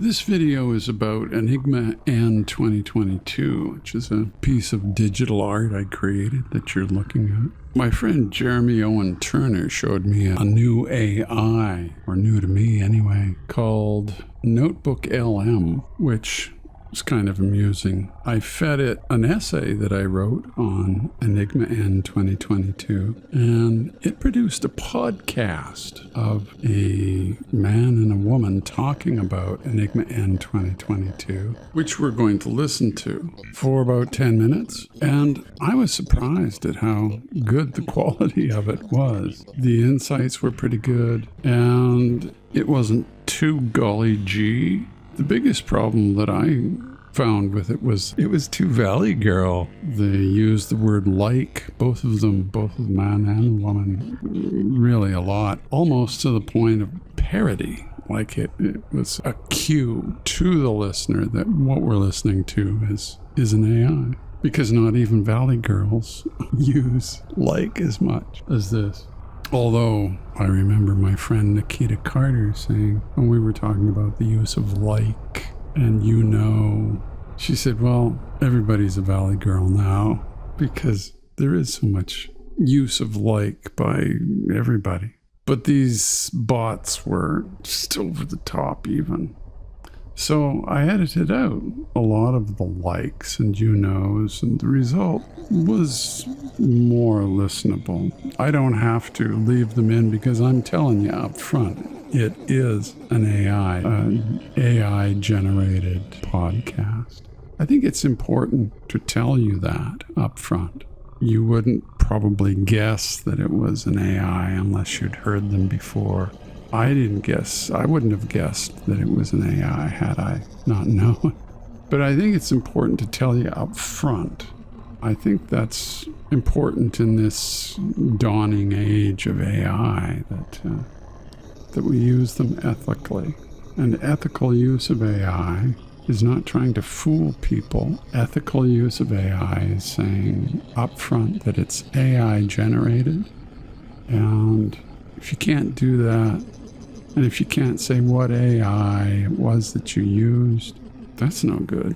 This video is about Enigma n2022, which is a piece of digital art I created that you're looking at. My friend Jeremy Owen Turner showed me a new AI, or new to me anyway, called NotebookLM, which is kind of amusing. I fed it an essay that I wrote on Enigma n2022, and it produced a podcast of a man and a woman talking about Enigma n2022, which we're going to listen to for about 10 minutes. And I was surprised at how good the quality of it was. The insights were pretty good, and it wasn't too golly gee. The biggest problem that I found with it was too Valley Girl. They used the word like, both the man and the woman, really a lot, almost to the point of parody. Like it was a cue to the listener that what we're listening to is an AI. Because not even Valley Girls use like as much as this. Although I remember my friend Nikita Carter saying, when we were talking about the use of like, and she said, well, everybody's a Valley Girl now because there is so much use of like by everybody. But these bots were just over the top even. So I edited out a lot of the likes and and the result was more listenable. I don't have to leave them in because I'm telling you up front, it is an AI-generated podcast. I think it's important to tell you that up front. You wouldn't probably guess that it was an AI unless you'd heard them before. I wouldn't have guessed that it was an AI had I not known. But I think it's important to tell you up front. I think that's important in this dawning age of AI, that we use them ethically. And ethical use of AI is not trying to fool people. Ethical use of AI is saying up front that it's AI generated. And if you can't do that, and if you can't say what AI it was that you used, that's no good.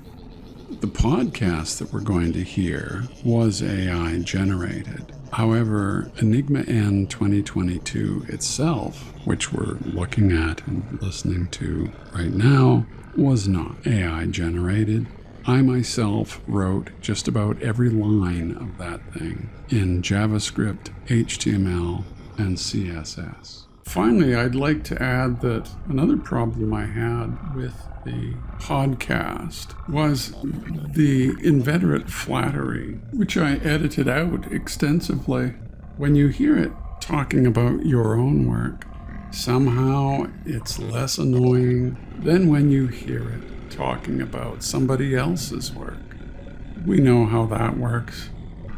The podcast that we're going to hear was AI generated. However, Enigma n2022 itself, which we're looking at and listening to right now, was not AI generated. I myself wrote just about every line of that thing in JavaScript, HTML, and CSS. Finally, I'd like to add that another problem I had with the podcast was the inveterate flattery, which I edited out extensively. When you hear it talking about your own work, somehow it's less annoying than when you hear it talking about somebody else's work. We know how that works.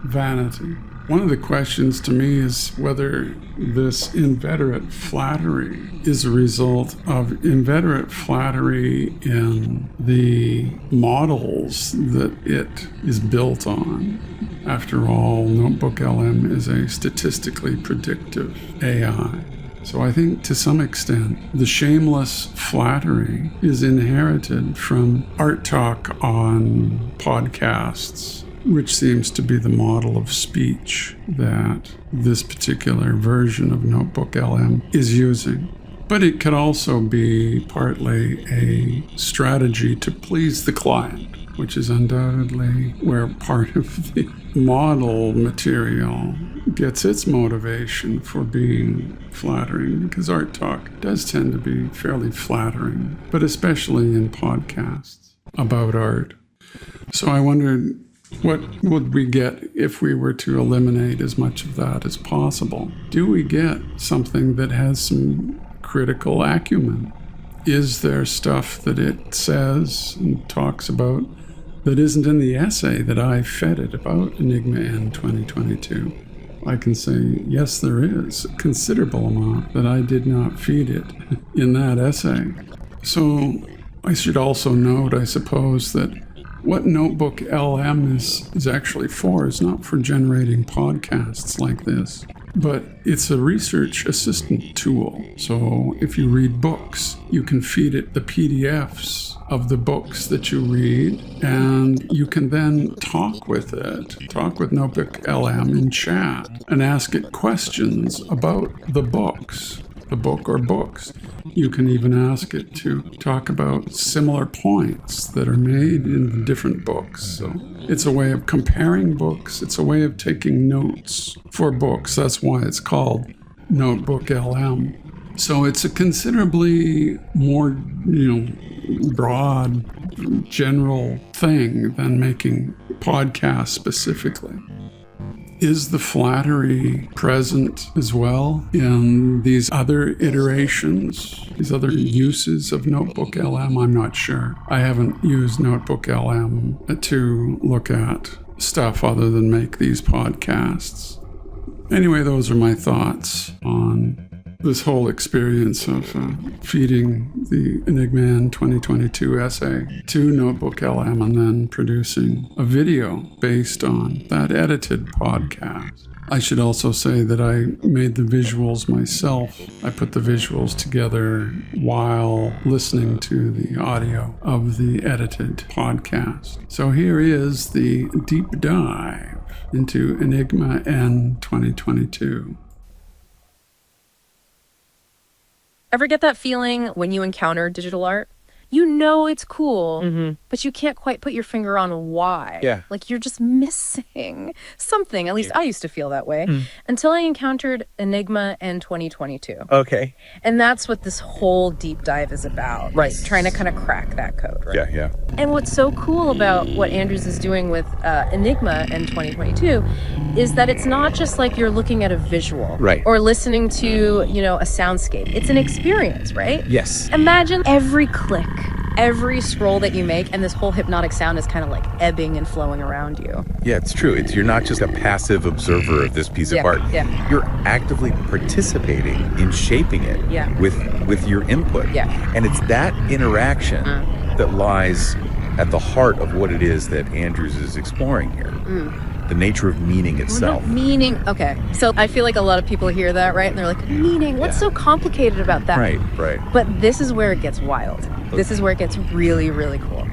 Vanity. One of the questions to me is whether this inveterate flattery is a result of inveterate flattery in the models that it is built on. After all, NotebookLM is a statistically predictive AI. So I think to some extent, the shameless flattery is inherited from art talk on podcasts, which seems to be the model of speech that this particular version of NotebookLM is using. But it could also be partly a strategy to please the client, which is undoubtedly where part of the model material gets its motivation for being flattering, because art talk does tend to be fairly flattering, but especially in podcasts about art. So I wondered, what would we get if we were to eliminate as much of that as possible? Do we get something that has some critical acumen? Is there stuff that it says and talks about that isn't in the essay that I fed it about Enigma n2022? I can say, yes, there is a considerable amount that I did not feed it in that essay. So I should also note, I suppose, that what NotebookLM is actually for is not for generating podcasts like this, but it's a research assistant tool. So if you read books, you can feed it the PDFs of the books that you read, and you can then talk with NotebookLM in chat and ask it questions about the book or books. You can even ask it to talk about similar points that are made in different books. So it's a way of comparing books. It's a way of taking notes for books. That's why it's called NotebookLM. So it's a considerably more, broad, general thing than making podcasts specifically. Is the flattery present as well in these other iterations, these other uses of NotebookLM? I'm not sure. I haven't used NotebookLM to look at stuff other than make these podcasts. Anyway, those are my thoughts on this whole experience of feeding the Enigma n2022 essay to NotebookLM and then producing a video based on that edited podcast. I should also say that I made the visuals myself. I put the visuals together while listening to the audio of the edited podcast. So here is the deep dive into Enigma n2022. Ever get that feeling when you encounter digital art? You know it's cool, but you can't quite put your finger on why. Yeah. Like you're just missing something. At least I used to feel that way until I encountered Enigma n2022. Okay. And that's what this whole deep dive is about. Right. Trying to kind of crack that code, right? Yeah. And what's so cool about what Andrews is doing with Enigma n2022 is that it's not just like you're looking at a visual. Right. Or listening to, a soundscape. It's an experience, right? Yes. Imagine every click, every scroll that you make, and this whole hypnotic sound is kind of like ebbing and flowing around you. Yeah, it's true. You're not just a passive observer of this piece of art. Yeah. You're actively participating in shaping it with your input. Yeah. And it's that interaction that lies at the heart of what it is that Andrews is exploring here. The nature of meaning itself. Meaning, okay. So I feel like a lot of people hear that, right? And they're like, meaning, what's so complicated about that? Right. But this is where it gets wild. This is where it gets really, really cool.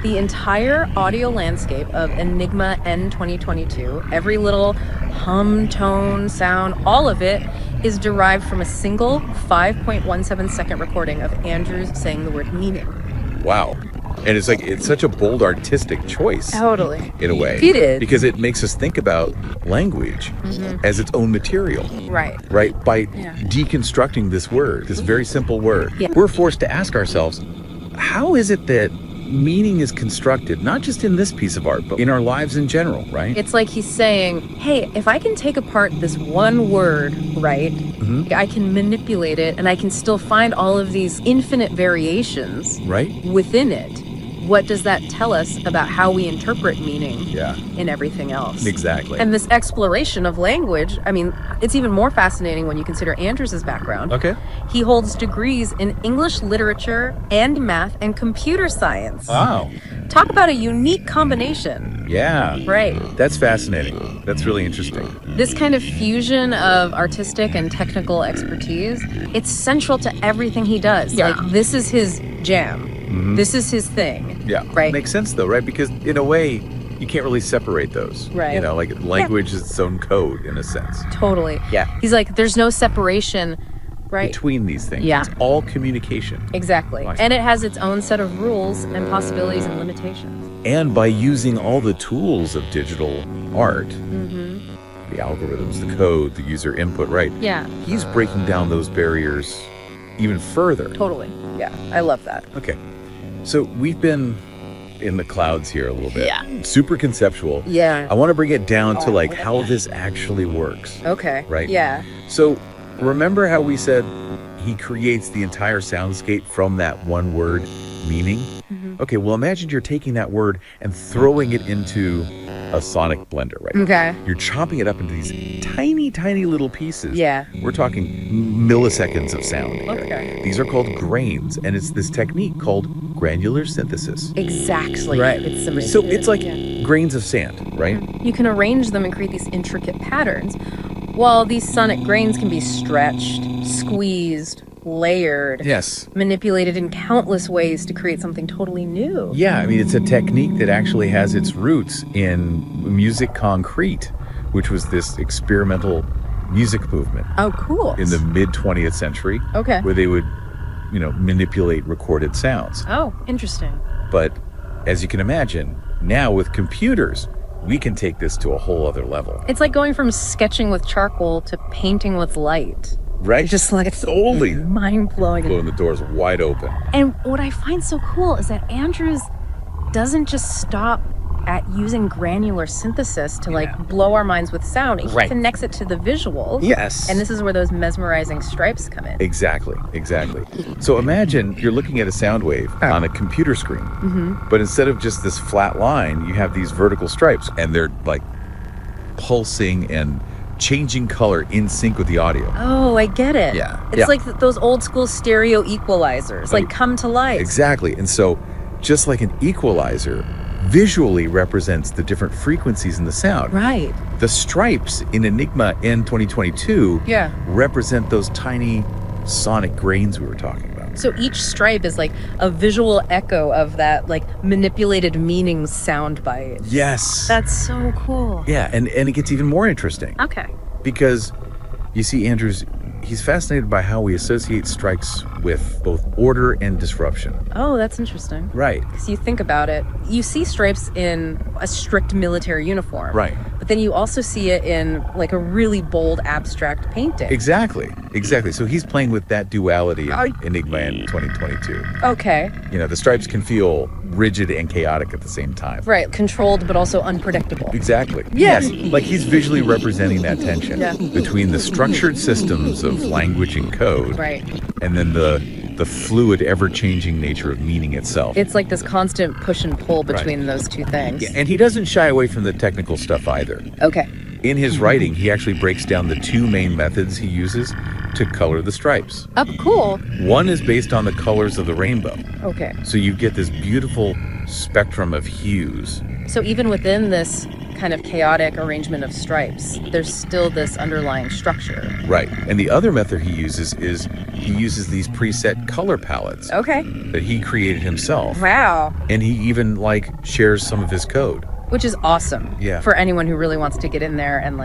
The entire audio landscape of Enigma n2022, every little hum, tone, sound, all of it is derived from a single 5.17 second recording of Andrews saying the word meaning. Wow. And it's such a bold artistic choice. Totally. In a way. It is. Because it makes us think about language as its own material. Right. By deconstructing this word, this very simple word. Yeah. We're forced to ask ourselves, how is it that meaning is constructed, not just in this piece of art, but in our lives in general, right? It's like he's saying, hey, if I can take apart this one word, right, I can manipulate it and I can still find all of these infinite variations within it. What does that tell us about how we interpret meaning in everything else? Exactly. And this exploration of language, I mean, it's even more fascinating when you consider Andrews' background. Okay. He holds degrees in English literature and math and computer science. Wow. Talk about a unique combination. Yeah. Right. That's fascinating. That's really interesting. This kind of fusion of artistic and technical expertise, it's central to everything he does. Yeah. Like, this is his jam. This is his thing. Yeah. Right. Makes sense though, right? Because in a way, you can't really separate those. Right. Like language is its own code in a sense. Totally. Yeah. He's like, there's no separation, right? Between these things. Yeah. It's all communication. Exactly. Nice. And it has its own set of rules and possibilities and limitations. And by using all the tools of digital art, the algorithms, the code, the user input, right? Yeah. He's breaking down those barriers even further. Totally. Yeah. I love that. Okay. So we've been in the clouds here a little bit. Yeah. Super conceptual. Yeah. I want to bring it down to like how this actually works. Okay. Right? Yeah. So remember how we said he creates the entire soundscape from that one word, meaning? Okay, well imagine you're taking that word and throwing it into a sonic blender, right? Okay. You're chopping it up into these tiny, tiny little pieces. Yeah. We're talking milliseconds of sound here. Okay. These are called grains, and it's this technique called granular synthesis. Exactly. Right. So it's like Yeah. grains of sand, right? You can arrange them and create these intricate patterns. Well, these sonic grains can be stretched, squeezed, layered, Yes. manipulated in countless ways to create something totally new. Yeah, I mean, it's a technique that actually has its roots in musique concrete, which was this experimental music movement Oh, cool. in the mid 20th century. Okay. Where they would, manipulate recorded sounds. Oh, interesting. But as you can imagine, now with computers, we can take this to a whole other level. It's like going from sketching with charcoal to painting with light. Right? Just like it's totally mind-blowing. blowing the doors wide open. And what I find so cool is that Andrews doesn't just stop at using granular synthesis to blow our minds with sound. He Right. connects it to the visual. Yes. And this is where those mesmerizing stripes come in. Exactly. So imagine you're looking at a sound wave on a computer screen, but instead of just this flat line, you have these vertical stripes, and they're like pulsing and changing color in sync with the audio. Oh, I get it. Yeah. It's Yeah. like those old school stereo equalizers, like come to life. Exactly. And so just like an equalizer visually represents the different frequencies in the sound. Right. The stripes in Enigma n2022 Yeah. represent those tiny sonic grains we were talking about. So each stripe is like a visual echo of that like manipulated meaning sound bite. Yes. That's so cool. Yeah, and it gets even more interesting. Okay. Because you see, Andrews, he's fascinated by how we associate stripes with both order and disruption. Oh, that's interesting. Right. So you think about it, you see stripes in a strict military uniform. Right. But then you also see it in like a really bold abstract painting. Exactly. So he's playing with that duality in Enigma in 2022. Okay. The stripes can feel rigid and chaotic at the same time. Right. Controlled but also unpredictable. Exactly. Yeah. Yes. Like he's visually representing that tension Yeah. between the structured systems of language and code, Right. and then the fluid, ever-changing nature of meaning itself. It's like this constant push and pull between those two things. And he doesn't shy away from the technical stuff either. Okay. In his writing, he actually breaks down the two main methods he uses to color the stripes. Up cool. One is based on the colors of the rainbow. Okay. So you get this beautiful spectrum of hues. So even within this kind of chaotic arrangement of stripes, there's still this underlying structure. Right. And the other method he uses is he uses these preset color palettes Okay. that he created himself. Wow. And he even shares some of his code. Which is awesome. Yeah. For anyone who really wants to get in there and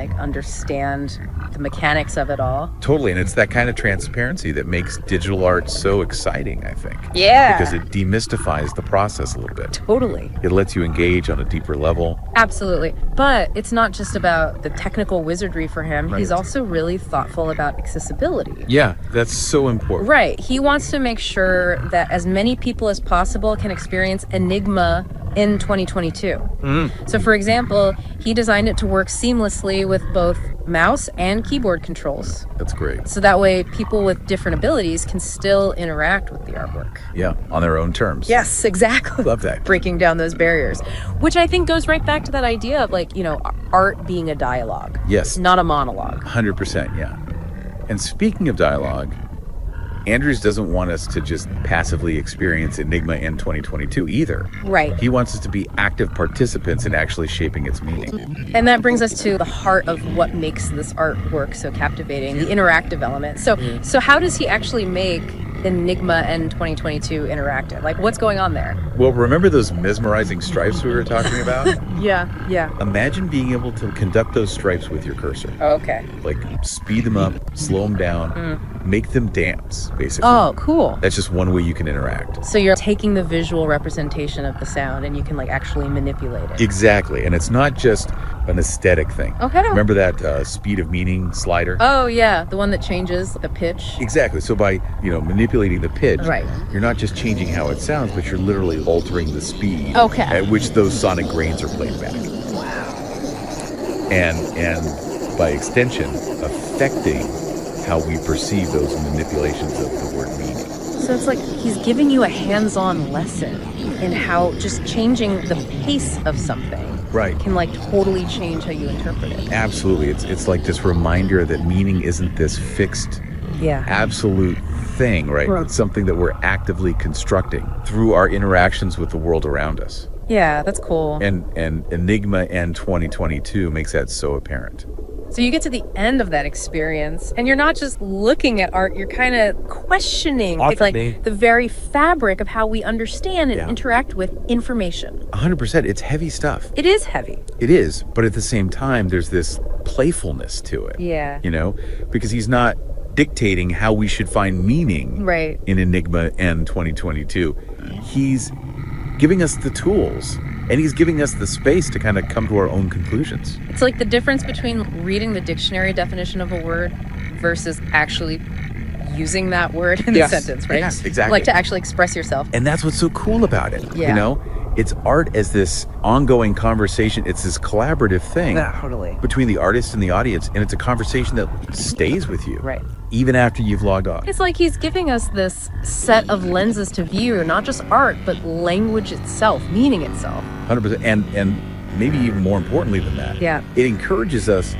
understand the mechanics of it all. Totally. And it's that kind of transparency that makes digital art so exciting, I think. Yeah. Because it demystifies the process a little bit. Totally. It lets you engage on a deeper level. Absolutely. But it's not just about the technical wizardry for him. Right. He's also really thoughtful about accessibility. Yeah, that's so important. Right. He wants to make sure that as many people as possible can experience Enigma in 2022. So for example, he designed it to work seamlessly with both mouse and keyboard controls. That's great. So that way people with different abilities can still interact with the artwork. Yeah, on their own terms. Yes, exactly. Love that. Breaking down those barriers, which I think goes right back to that idea of art being a dialogue. Yes. Not a monologue. 100%, yeah. And speaking of dialogue, Andrews doesn't want us to just passively experience Enigma in 2022 either. Right. He wants us to be active participants in actually shaping its meaning. And that brings us to the heart of what makes this artwork so captivating, the interactive element. So how does he actually make Enigma and 2022 interactive? What's going on there? Well, remember those mesmerizing stripes we were talking about? Yeah. Imagine being able to conduct those stripes with your cursor. Okay. Speed them up, slow them down, make them dance, basically. Oh, cool. That's just one way you can interact. So you're taking the visual representation of the sound and you can actually manipulate it. Exactly. And it's not just an aesthetic thing. Okay. Remember that speed of meaning slider? Oh, yeah. The one that changes the pitch. Exactly. So by, manipulating the pitch, Right. you're not just changing how it sounds, but you're literally altering the speed Okay. at which those sonic grains are played back. Wow. And by extension, affecting how we perceive those manipulations of the word meaning. So it's like he's giving you a hands-on lesson in how just changing the pace of something Right. can totally change how you interpret it. Absolutely. It's like this reminder that meaning isn't this fixed, Yeah. absolute thing, right? Right. It's something that we're actively constructing through our interactions with the world around us. Yeah, that's cool. And Enigma and 2022 makes that so apparent. So you get to the end of that experience and you're not just looking at art, you're kind of questioning. It's like the very fabric of how we understand and interact with information. 100%. It's heavy stuff. It is heavy. It is. But at the same time, there's this playfulness to it. Yeah. You know, because he's not dictating how we should find meaning in Enigma n2022. He's giving us the tools, and he's giving us the space to kind of come to our own conclusions. It's like the difference between reading the dictionary definition of a word versus actually using that word in the sentence, right? Yes, exactly. Like to actually express yourself. And that's what's so cool about it. Yeah. You know, it's art as this ongoing conversation. It's this collaborative thing between the artist and the audience, and it's a conversation that stays with you. Right. Even after you've logged off. It's like he's giving us this set of lenses to view, not just art, but language itself, meaning itself. 100%. And maybe even more importantly than that, it encourages us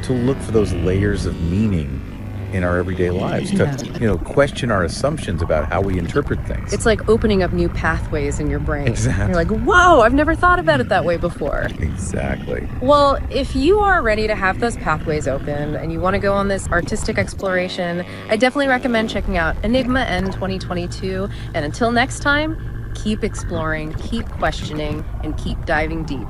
to look for those layers of meaning in our everyday lives, to question our assumptions about how we interpret things. It's like opening up new pathways in your brain. Exactly. You're like, whoa, I've never thought about it that way before. Exactly. Well, if you are ready to have those pathways open and you want to go on this artistic exploration, I definitely recommend checking out Enigma n2022. And until next time, keep exploring, keep questioning, and keep diving deep.